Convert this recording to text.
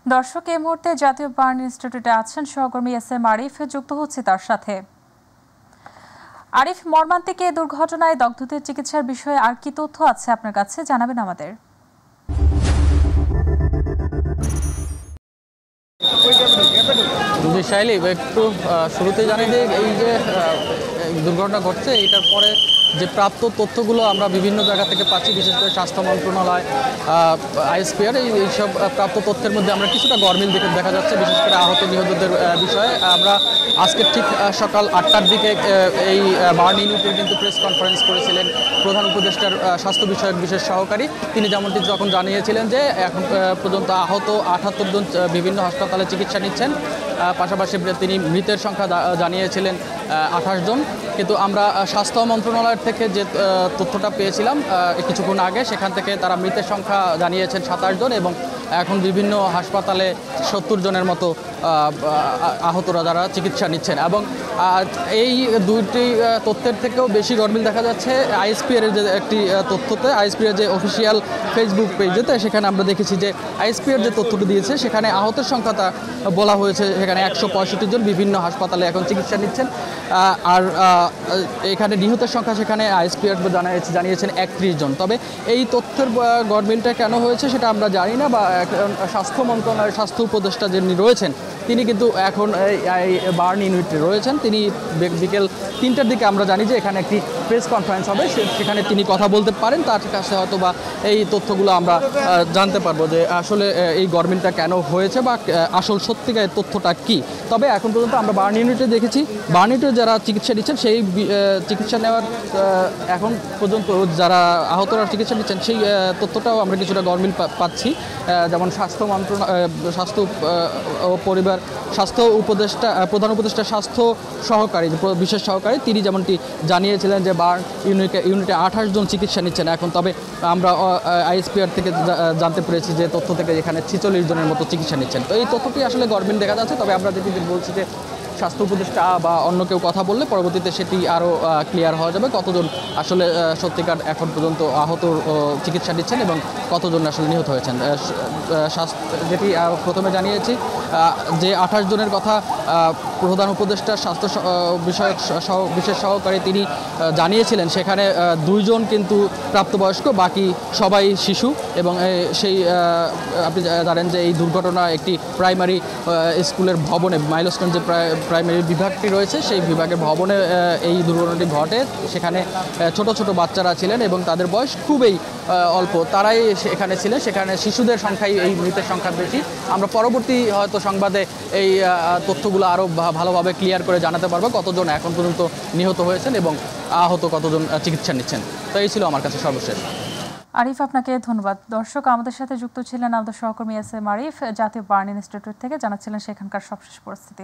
দর্শক এই মুহূর্তে জাতীয় বার্ন ইনস্টিটিউটে আছেন সহকর্মী এস.এম. আরিফ, যুক্ত হচ্ছে তার সাথে। আরিফ, মর্মান্তিক এই দুর্ঘটনায় দগ্ধদের চিকিৎসার বিষয়ে আর কি তথ্য আছে আপনার কাছে, জানাবেন আমাদের। শাইলি, একটু শুরুতে জানিয়ে দিই, এই যে দুর্ঘটনা ঘটছে এটার পরে যে প্রাপ্ত তথ্যগুলো আমরা বিভিন্ন জায়গা থেকে পাচ্ছি, বিশেষ করে স্বাস্থ্য মন্ত্রণালয়, আইএসপিআর, এইসব প্রাপ্ত তথ্যের মধ্যে আমরা কিছুটা গরমিল দেখা যাচ্ছে, বিশেষ করে আহত নিহতদের বিষয়ে। আমরা আজকে ঠিক সকাল 8টার দিকে এই বার্ন ইউনিটের কিন্তু প্রেস কনফারেন্স করেছিলেন প্রধান উপদেষ্টার স্বাস্থ্য বিষয়ক বিশেষ সহকারী। তিনি যেমনটি তখন জানিয়েছিলেন যে এখন পর্যন্ত আহত 78 জন বিভিন্ন হাসপাতালে চিকিৎসা নিচ্ছেন। পাশাপাশি তিনি মৃতের সংখ্যা জানিয়েছিলেন 28 জন। কিন্তু আমরা স্বাস্থ্য মন্ত্রণালয়ের থেকে যে তথ্যটা পেয়েছিলাম কিছুক্ষণ আগে, সেখান থেকে তারা মৃতের সংখ্যা জানিয়েছেন 27 জন এবং এখন বিভিন্ন হাসপাতালে 70 জনের মতো আহতরা যারা চিকিৎসা নিচ্ছেন। এবং এই দুইটি তথ্যের থেকেও বেশি গরমিল দেখা যাচ্ছে আইএসপিআর এর যে একটি তথ্যতে, আইএসপিআর যে অফিসিয়াল ফেসবুক পেজেতে, সেখানে আমরা দেখেছি যে আইএসপিআর যে তথ্যটি দিয়েছে সেখানে আহতের সংখ্যাটা বলা হয়েছে সেখানে 165 জন বিভিন্ন হাসপাতালে এখন চিকিৎসা নিচ্ছেন। আর এখানে নিহতের সংখ্যা সেখানে আইএসপিআর জানিয়েছেন 31 জন। তবে এই তথ্যের গরমিলটা কেন হয়েছে সেটা আমরা জানি না, বা স্বাস্থ্য মন্ত্রণালয়ের স্বাস্থ্য উপদেষ্টা যিনি রয়েছেন তিনি কিন্তু এখন এই বার্ন ইউনিটে রয়েছেন। তিনি বিকেল 3টার দিকে আমরা জানি যে এখানে একটি প্রেস কনফারেন্স হবে, সেখানে তিনি কথা বলতে পারেন, তার কাছে হয়তো বা এই তথ্যগুলো আমরা জানতে পারবো যে আসলে এই গরমিলটা কেন হয়েছে বা আসল সত্যিকারের তথ্যটা কি। তবে এখন পর্যন্ত আমরা বার্ন ইউনিটে দেখেছি, বার্ন ইউনিটে যারা চিকিৎসা নিচ্ছেন সেই চিকিৎসা নেওয়ার এখন পর্যন্ত যারা আহতরা চিকিৎসা নিচ্ছেন সেই তথ্যটাও আমরা কিছুটা গরমিল পাচ্ছি। যেমন স্বাস্থ্য মন্ত্রণালয়, স্বাস্থ্য ও পরিবার স্বাস্থ্য উপদেষ্টা, প্রধান উপদেষ্টা স্বাস্থ্য সহকারী বিশেষ সহকারী, তিনি যেমনটি জানিয়েছিলেন যে বার্ন ইউনিটে 28 জন চিকিৎসা নিচ্ছেন এখন। তবে আমরা আইএসপিআর থেকে জানতে পেরেছি যে তথ্য থেকে এখানে 46 জনের মতো চিকিৎসা নিচ্ছেন। তো এই তথ্যটি আসলে গরমিল দেখা যাচ্ছে। তবে আমরা যেটি বলছি যে স্বাস্থ্য উপদেষ্টা বা অন্য কেউ কথা বললে পরবর্তীতে সেটি আরও ক্লিয়ার হওয়া যাবে, কতজন আসলে সত্যিকার এখন পর্যন্ত আহত চিকিৎসা নিচ্ছেন এবং কতজন আসলে নিহত হয়েছেন। যেটি প্রথমে জানিয়েছি যে 28 জনের কথা প্রধান উপদেষ্টার স্বাস্থ্য বিষয়ক বিশেষ সহকারী তিনি জানিয়েছিলেন, সেখানে 2 জন কিন্তু প্রাপ্তবয়স্ক, বাকি সবাই শিশু। এবং সেই আপনি জানেন যে এই দুর্ঘটনা একটি প্রাইমারি স্কুলের ভবনে, মাইলস্টোন যে প্রাইমারি বিভাগটি রয়েছে সেই বিভাগের ভবনে এই দুর্ঘটনাটি ঘটে। সেখানে ছোট ছোট বাচ্চারা ছিলেন এবং তাদের বয়স খুবই অল্প, তারাই এখানে ছিলেন। সেখানে শিশুদের সংখ্যাই এই মৃতের সংখ্যা বেশি। আমরা পরবর্তী হয়তো সংবাদে এই তথ্যগুলো আরও ভালোভাবে ক্লিয়ার করে জানাতে পারবো কতজন এখন পর্যন্ত নিহত হয়েছেন এবং আহত কতজন চিকিৎসা নিচ্ছেন। তো এই ছিল আমার কাছে সর্বশেষ। আরিফ, আপনাকে ধন্যবাদ। দর্শক, আমাদের সাথে যুক্ত ছিলেন আমাদের সহকর্মী এস.এম. আরিফ, জাতীয় বার্ন ইনস্টিটিউট থেকে, জানাচ্ছিলেন সেখানকার সবশেষ পরিস্থিতি।